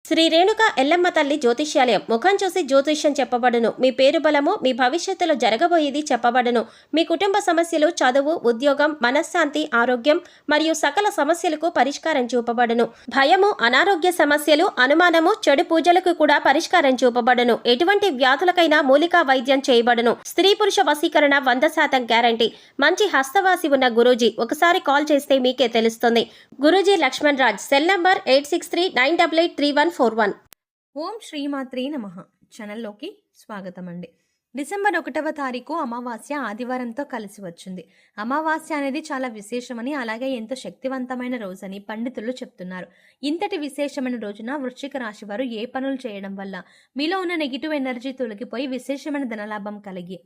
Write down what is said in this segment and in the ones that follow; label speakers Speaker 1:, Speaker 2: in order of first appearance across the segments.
Speaker 1: శ్రీ రేణుక ఎల్లమ్మ తల్లి జ్యోతిష్యాలయం. ముఖం చూసి జ్యోతిష్యం చెప్పబడును. మీ పేరు బలము, మీ భవిష్యత్తులో జరగబోయేది చెప్పబడును. మీ కుటుంబ సమస్యలు, చదువు, ఉద్యోగం, మనశ్శాంతి, ఆరోగ్యం మరియు సకల సమస్యలకు పరిష్కారం చూపబడును. భయము, అనారోగ్య సమస్యలు, అనుమానము, చెడు పూజలకు కూడా పరిష్కారం చూపబడును. ఎటువంటి వ్యాధులకైనా మూలికా వైద్యం చేయబడును. స్త్రీ పురుష వశీకరణ 100% గ్యారంటీ. మంచి హస్తవాసి ఉన్న గురూజీ. ఒకసారి కాల్ చేస్తే మీకే తెలుస్తుంది. గురూజీ లక్ష్మణ్ రాజ్. Cell number 8639883141.
Speaker 2: ఓం శ్రీమాత్రే నమః. ఛానల్లోకి స్వాగతం అండి. డిసెంబర్ 1వ తారీఖు అమావాస్య ఆదివారంతో కలిసి వచ్చింది. అమావాస్య అనేది చాలా విశేషమని, అలాగే ఎంతో శక్తివంతమైన రోజని పండితులు చెప్తున్నారు. ఇంతటి విశేషమైన రోజున వృశ్చిక రాశి వారు ఏ పనులు చేయడం వల్ల మీలో ఉన్న నెగిటివ్ ఎనర్జీ తొలగిపోయి విశేషమైన ధనలాభం కలిగి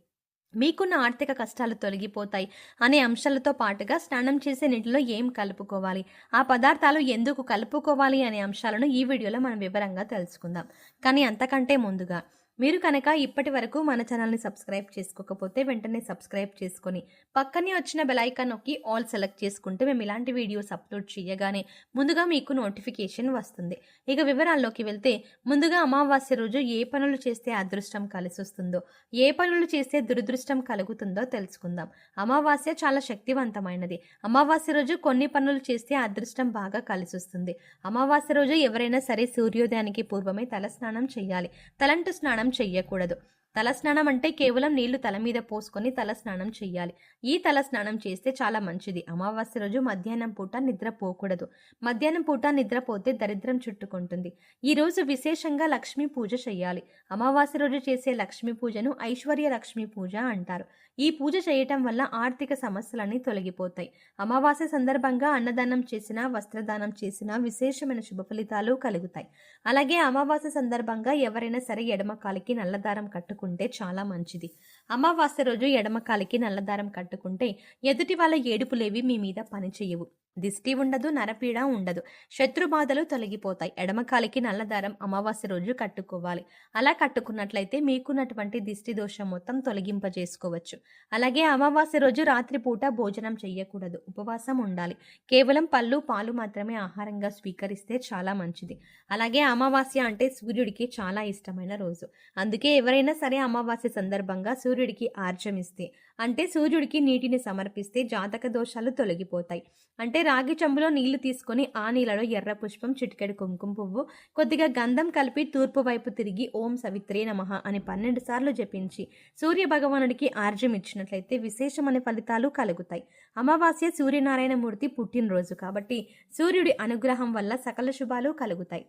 Speaker 2: మీకున్న ఆర్థిక కష్టాలు తొలగిపోతాయి అనే అంశాలతో పాటుగా స్నానం చేసే నీటిలో ఏం కలుపుకోవాలి, ఆ పదార్థాలు ఎందుకు కలుపుకోవాలి అనే అంశాలను ఈ వీడియోలో మనం వివరంగా తెలుసుకుందాం. కానీ అంతకంటే ముందుగా మీరు కనుక ఇప్పటి వరకు మన ఛానల్ని సబ్స్క్రైబ్ చేసుకోకపోతే వెంటనే సబ్స్క్రైబ్ చేసుకొని పక్కనే వచ్చిన బెల్ ఐకాన్ నొక్కి ఆల్ సెలెక్ట్ చేసుకుంటే మేము ఇలాంటి వీడియోస్ అప్లోడ్ చేయగానే ముందుగా మీకు నోటిఫికేషన్ వస్తుంది. ఇక వివరాల్లోకి వెళ్తే, ముందుగా అమావాస్య రోజు ఏ పనులు చేస్తే అదృష్టం కలిసి వస్తుందో, ఏ పనులు చేస్తే దురదృష్టం కలుగుతుందో తెలుసుకుందాం. అమావాస్య చాలా శక్తివంతమైనది. అమావాస్య రోజు కొన్ని పనులు చేస్తే అదృష్టం బాగా కలిసి వస్తుంది. అమావాస్య రోజు ఎవరైనా సరే సూర్యోదయానికి పూర్వమే తలస్నానం చేయాలి. తలంటు స్నానం చెయ్యకూడదు. తలస్నానం అంటే కేవలం నీళ్లు తల మీద పోసుకొని తలస్నానం చెయ్యాలి. ఈ తలస్నానం చేస్తే చాలా మంచిది. అమావాస్య రోజు మధ్యాహ్నం పూట నిద్రపోకూడదు. మధ్యాహ్నం పూట నిద్రపోతే దరిద్రం చుట్టుకుంటుంది. ఈ రోజు విశేషంగా లక్ష్మీ పూజ చెయ్యాలి. అమావాస్య రోజు చేసే లక్ష్మీ పూజను ఐశ్వర్య లక్ష్మీ పూజ అంటారు. ఈ పూజ చేయటం వల్ల ఆర్థిక సమస్యలన్నీ తొలగిపోతాయి. అమావాస్య సందర్భంగా అన్నదానం చేసినా, వస్త్రదానం చేసినా విశేషమైన శుభ ఫలితాలు కలుగుతాయి. అలాగే అమావాస్య సందర్భంగా ఎవరైనా సరే ఎడమ కాలికి నల్లదారం కట్టుకుంటే చాలా మంచిది. అమావాస్య రోజు ఎడమ కాలికి నల్లదారం కట్టుకుంటే ఎదుటి వాళ్ళ ఏడుపులేవి మీ మీద పనిచేయవు. దిష్టి ఉండదు, నరపీడ ఉండదు, శత్రు బాధలు తొలగిపోతాయి. ఎడమకాలికి నల్లదారం అమావాస్య రోజు కట్టుకోవాలి. అలా కట్టుకున్నట్లయితే మీకున్నటువంటి దిష్టి దోషం మొత్తం తొలగింపజేసుకోవచ్చు. అలాగే అమావాస్య రోజు రాత్రిపూట భోజనం చెయ్యకూడదు. ఉపవాసం ఉండాలి. కేవలం పళ్ళు, పాలు మాత్రమే ఆహారంగా స్వీకరిస్తే చాలా మంచిది. అలాగే అమావాస్య అంటే సూర్యుడికి చాలా ఇష్టమైన రోజు. అందుకే ఎవరైనా సరే అమావాస్య సందర్భంగా సూర్యుడికి ఆర్జమిస్తే, అంటే సూర్యుడికి నీటిని సమర్పిస్తే జాతక దోషాలు తొలగిపోతాయి. అంటే రాగి చెంబులో నీళ్లు తీసుకొని ఆ నీళ్ళలో ఎర్ర పుష్పం, చిటికెడు కుంకుమ పువ్వు, కొద్దిగా గంధం కలిపి తూర్పు వైపు తిరిగి ఓం సవిత్రే నమః అని 12 సార్లు జపించి సూర్య భగవానుడికి ఆర్జ్యం ఇచ్చినట్లయితే విశేషమైన ఫలితాలు కలుగుతాయి. అమావాస్య సూర్యనారాయణ మూర్తి పుట్టినరోజు కాబట్టి సూర్యుడి అనుగ్రహం వల్ల సకల శుభాలు కలుగుతాయి.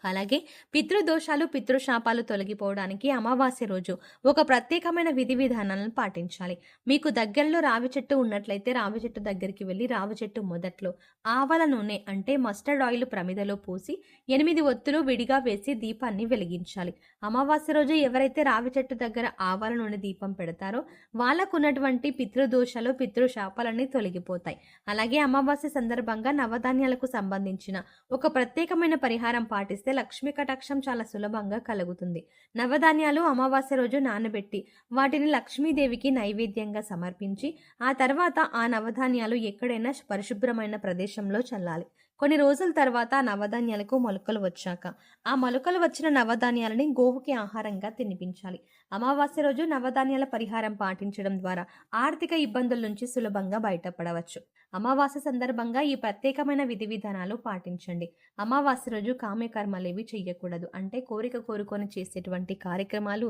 Speaker 2: అలాగే పితృదోషాలు, పితృశాపాలు తొలగిపోవడానికి అమావాస్య రోజు ఒక ప్రత్యేకమైన విధి విధానాలను పాటించాలి. మీకు దగ్గరలో రావి చెట్టు ఉన్నట్లయితే రావి చెట్టు దగ్గరికి వెళ్ళి రావి చెట్టు మొదట్లో ఆవాల నూనె అంటే మస్టర్డ్ ఆయిల్ ప్రమిదలో పోసి 8 ఒత్తులు విడిగా వేసి దీపాన్ని వెలిగించాలి. అమావాస్య రోజు ఎవరైతే రావి చెట్టు దగ్గర ఆవాల నూనె దీపం పెడతారో వాళ్ళకున్నటువంటి పితృదోషాలు, పితృశాపాలన్నీ తొలగిపోతాయి. అలాగే అమావాస్య సందర్భంగా నవధాన్యాలకు సంబంధించిన ఒక ప్రత్యేకమైన పరిహారం పాటిస్తే లక్ష్మీ కటాక్షం చాలా సులభంగా కలుగుతుంది. నవధాన్యాలు అమావాస్య రోజు నానబెట్టి వాటిని లక్ష్మీదేవికి నైవేద్యంగా సమర్పించి ఆ తర్వాత ఆ నవధాన్యాలు ఎక్కడైనా పరిశుభ్రమైన ప్రదేశంలో చల్లాలి. కొన్ని రోజుల తర్వాత ఆ నవధాన్యాలకు మొలకలు వచ్చాక ఆ మొలకలు వచ్చిన నవధాన్యాలని గోవుకి ఆహారంగా తినిపించాలి. అమావాస్య రోజు నవధాన్యాల పరిహారం పాటించడం ద్వారా ఆర్థిక ఇబ్బందుల నుంచి సులభంగా బయటపడవచ్చు. అమావాస్య సందర్భంగా ఈ ప్రత్యేకమైన విధి విధానాలు పాటించండి. అమావాస్య రోజు కామ్యకర్మలేవి చెయ్యకూడదు. అంటే కోరిక కోరుకొని చేసేటువంటి కార్యక్రమాలు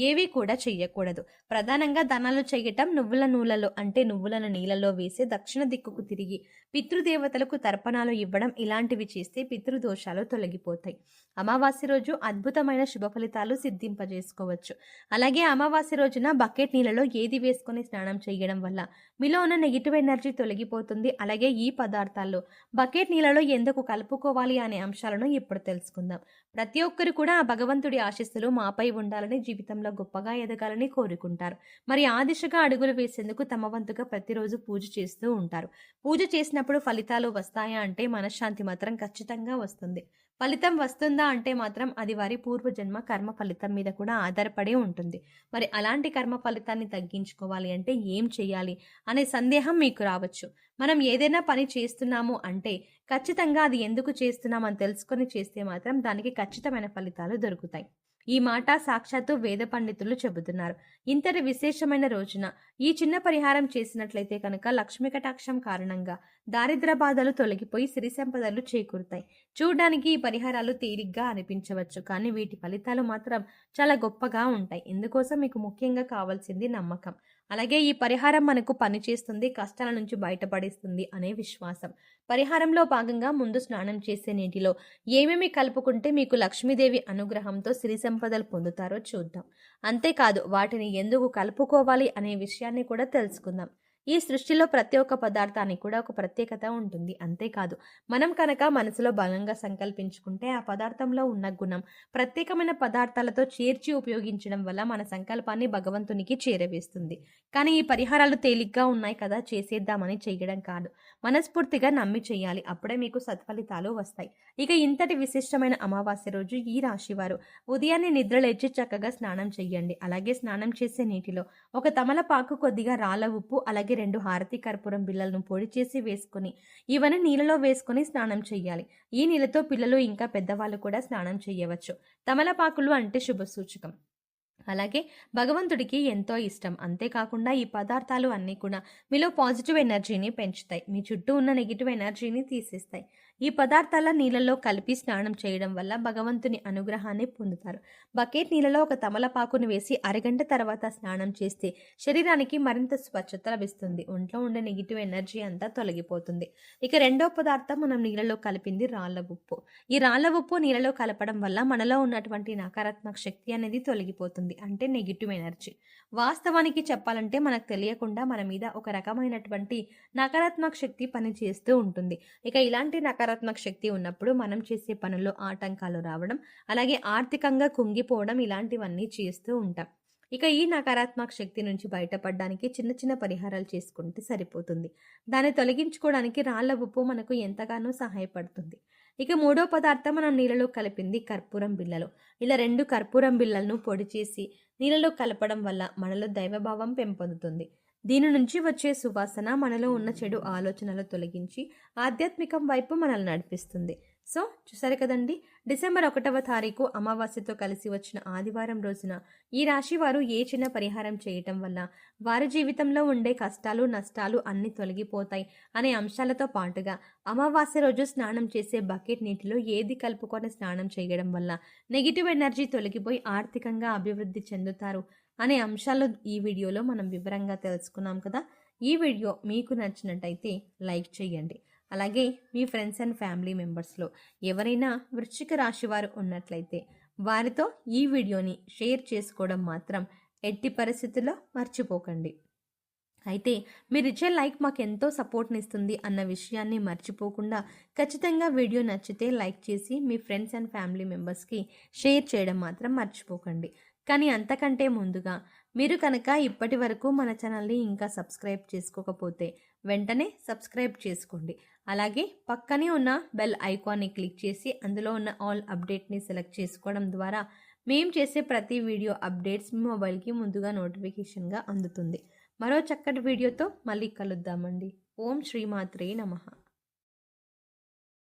Speaker 2: ఏవి కూడా చెయ్యకూడదు. ప్రధానంగా దానాలు చేయటం, నువ్వుల నూలలో అంటే నువ్వులను నీళ్ళలో వేసి దక్షిణ దిక్కుకు తిరిగి పితృదేవతలకు తర్పణాలు ఇవ్వడం, ఇలాంటివి చేస్తే పితృదోషాలు తొలగిపోతాయి. అమావాస్య రోజు అద్భుతమైన శుభ ఫలితాలు సిద్ధింపజేసుకోవచ్చు. అలాగే అమావాస్య రోజున బకెట్ నీళ్ళలో ఏది వేసుకొని స్నానం చేయడం వల్ల మీలో ఉన్న నెగిటివ్ ఎనర్జీ తొలగిపోతుంది. అలాగే ఈ పదార్థాల్లో బకెట్ నీళ్ళలో ఎందుకు కలుపుకోవాలి అనే అంశాలను ఇప్పుడు తెలుసుకుందాం. ప్రతి ఒక్కరు కూడా ఆ భగవంతుడి ఆశీస్సులు మాపై ఉండాలని, జీవితంలో గొప్పగా ఎదగాలని కోరుకుంటారు. మరి ఆ దిశగా అడుగులు వేసేందుకు తమ వంతుగా ప్రతిరోజు పూజ చేస్తూ ఉంటారు. పూజ చేసినప్పుడు ఫలితాలు వస్తాయా అంటే మనశ్శాంతి మాత్రం ఖచ్చితంగా వస్తుంది. ఫలితం వస్తుందా అంటే మాత్రం అది వారి పూర్వజన్మ కర్మ ఫలితం మీద కూడా ఆధారపడి ఉంటుంది. మరి అలాంటి కర్మ ఫలితాన్ని తగ్గించుకోవాలి అంటే ఏం చేయాలి అనే సందేహం మీకు రావచ్చు. మనం ఏదైనా పని చేస్తున్నాము అంటే ఖచ్చితంగా అది ఎందుకు చేస్తున్నామని తెలుసుకొని చేస్తే మాత్రం దానికి ఖచ్చితమైన ఫలితాలు దొరుకుతాయి. ఈ మాట సాక్షాత్తు వేద పండితులు చెబుతున్నారు. ఇంతటి విశేషమైన రోజున ఈ చిన్న పరిహారం చేసినట్లయితే కనుక లక్ష్మీ కటాక్షం కారణంగా దారిద్ర బాధలు తొలగిపోయి సిరి సంపదలు చేకూరుతాయి. చూడడానికి ఈ పరిహారాలు తేలిగ్గా అనిపించవచ్చు, కానీ వీటి ఫలితాలు మాత్రం చాలా గొప్పగా ఉంటాయి. ఇందుకోసం మీకు ముఖ్యంగా కావాల్సింది నమ్మకం. అలాగే ఈ పరిహారం మనకు పనిచేస్తుంది, కష్టాల నుంచి బయటపడిస్తుంది అనే విశ్వాసం. పరిహారంలో భాగంగా ముందు స్నానం చేసే నీటిలో ఏమేమి కలుపుకుంటే మీకు లక్ష్మీదేవి అనుగ్రహంతో సిరి సంపదలు పొందుతారో చూద్దాం. అంతేకాదు వాటిని ఎందుకు కలుపుకోవాలి అనే విషయాన్ని కూడా తెలుసుకుందాం. ఈ సృష్టిలో ప్రతి ఒక్క పదార్థానికి కూడా ఒక ప్రత్యేకత ఉంటుంది. అంతేకాదు మనం కనుక మనసులో బలంగా సంకల్పించుకుంటే ఆ పదార్థంలో ఉన్న గుణం ప్రత్యేకమైన పదార్థాలతో చేర్చి ఉపయోగించడం వల్ల మన సంకల్పాన్ని భగవంతునికి చేరవేస్తుంది. కానీ ఈ పరిహారాలు తేలిగ్గా ఉన్నాయి కదా, చేసేద్దామని చేయడం కాదు, మనస్ఫూర్తిగా నమ్మి చేయాలి. అప్పుడే మీకు సత్ఫలితాలు వస్తాయి. ఇక ఇంతటి విశిష్టమైన అమావాస్య రోజు ఈ రాశి వారు ఉదయాన్నే నిద్రలేచి చక్కగా స్నానం చేయండి. అలాగే స్నానం చేసే నీటిలో ఒక తమలపాకు, కొద్దిగా రాళ్ళ ఉప్పు, అలాగే 2 హారతి కర్పూరం బిళ్ళలను పొడి చేసి వేసుకొని ఇవన్నీ నీళ్ళలో వేసుకొని స్నానం చేయాలి. ఈ నీళ్ళతో పిల్లలు ఇంకా పెద్దవాళ్ళు కూడా స్నానం చేయవచ్చు. తమలపాకులు అంటే శుభ సూచకం, అలాగే భగవంతుడికి ఎంతో ఇష్టం. అంతేకాకుండా ఈ పదార్థాలు అన్నీ కూడా మీలో పాజిటివ్ ఎనర్జీని పెంచుతాయి, మీ చుట్టూ ఉన్న నెగిటివ్ ఎనర్జీని తీసేస్తాయి. ఈ పదార్థాల నీళ్ళలో కలిపి స్నానం చేయడం వల్ల భగవంతుని అనుగ్రహాన్ని పొందుతారు. బకెట్ నీళ్ళలో ఒక తమలపాకును వేసి అరగంట తర్వాత స్నానం చేస్తే శరీరానికి మరింత స్వచ్ఛత లభిస్తుంది, ఒంట్లో ఉండే నెగిటివ్ ఎనర్జీ అంతా తొలగిపోతుంది. ఇక రెండో పదార్థం మనం నీళ్ళలో కలిపింది రాళ్ళ ఉప్పు. ఈ రాళ్ళ ఉప్పు నీళ్ళలో కలపడం వల్ల మనలో ఉన్నటువంటి నకారాత్మక శక్తి అనేది తొలగిపోతుంది, అంటే నెగిటివ్ ఎనర్జీ. వాస్తవానికి చెప్పాలంటే మనకు తెలియకుండా మన మీద ఒక రకమైనటువంటి నకారాత్మక శక్తి పనిచేస్తూ ఉంటుంది. ఇక ఇలాంటి నకారాత్మక శక్తి ఉన్నప్పుడు మనం చేసే పనుల్లో ఆటంకాలు రావడం, అలాగే ఆర్థికంగా కుంగిపోవడం ఇలాంటివన్నీ చేస్తూ ఉంటాం. ఇక ఈ నకారాత్మక శక్తి నుంచి బయటపడడానికి చిన్న చిన్న పరిహారాలు చేసుకుంటే సరిపోతుంది. దాన్ని తొలగించుకోవడానికి రాళ్ళ ఉప్పు మనకు ఎంతగానో సహాయపడుతుంది. ఇక మూడో పదార్థం మనం నీళ్ళలో కలిపింది కర్పూరం బిళ్ళలు. ఇలా 2 కర్పూరం బిళ్ళలను పొడి చేసి నీళ్ళలో కలపడం వల్ల మనలో దైవభావం పెంపొందుతుంది. దీని నుంచి వచ్చే సువాసన మనలో ఉన్న చెడు ఆలోచనలు తొలగించి ఆధ్యాత్మికం వైపు మనల్ని నడిపిస్తుంది. సో చూసారు కదండి, డిసెంబర్ 1వ తారీఖు అమావాస్యతో కలిసి వచ్చిన ఆదివారం రోజున ఈ రాశి వారు ఏ చిన్న పరిహారం చేయటం వల్ల వారి జీవితంలో ఉండే కష్టాలు, నష్టాలు అన్ని తొలగిపోతాయి అనే అంశాలతో పాటుగా అమావాస్య రోజు స్నానం చేసే బకెట్ నీటిలో ఏది కలుపుకొని స్నానం చేయడం వల్ల నెగిటివ్ ఎనర్జీ తొలగిపోయి ఆర్థికంగా అభివృద్ధి చెందుతారు అనే అంశాలు ఈ వీడియోలో మనం వివరంగా తెలుసుకున్నాం కదా. ఈ వీడియో మీకు నచ్చినట్టయితే లైక్ చేయండి. అలాగే మీ ఫ్రెండ్స్ అండ్ ఫ్యామిలీ మెంబర్స్లో ఎవరైనా వృశ్చిక రాశి వారు ఉన్నట్లయితే వారితో ఈ వీడియోని షేర్ చేసుకోవడం మాత్రం ఎట్టి పరిస్థితుల్లో మర్చిపోకండి. అయితే మీరు ఇచ్చే లైక్ మాకు ఎంతో సపోర్ట్ని ఇస్తుంది అన్న విషయాన్ని మర్చిపోకుండా ఖచ్చితంగా వీడియో నచ్చితే లైక్ చేసి మీ ఫ్రెండ్స్ అండ్ ఫ్యామిలీ మెంబర్స్కి షేర్ చేయడం మాత్రం మర్చిపోకండి. కానీ అంతకంటే ముందుగా మీరు కనుక ఇప్పటి వరకు మన ఛానల్ని ఇంకా సబ్స్క్రైబ్ చేసుకోకపోతే వెంటనే సబ్స్క్రైబ్ చేసుకోండి. అలాగే పక్కనే ఉన్న బెల్ ఐకాన్ని క్లిక్ చేసి అందులో ఉన్న ఆల్ అప్డేట్ని సెలెక్ట్ చేసుకోవడం ద్వారా మేము చేసే ప్రతి వీడియో అప్డేట్స్ మీ మొబైల్కి ముందుగా నోటిఫికేషన్గా అందుతుంది. మరో చక్కటి వీడియోతో మళ్ళీ కలుద్దామండి. ఓం శ్రీమాత్రే నమః.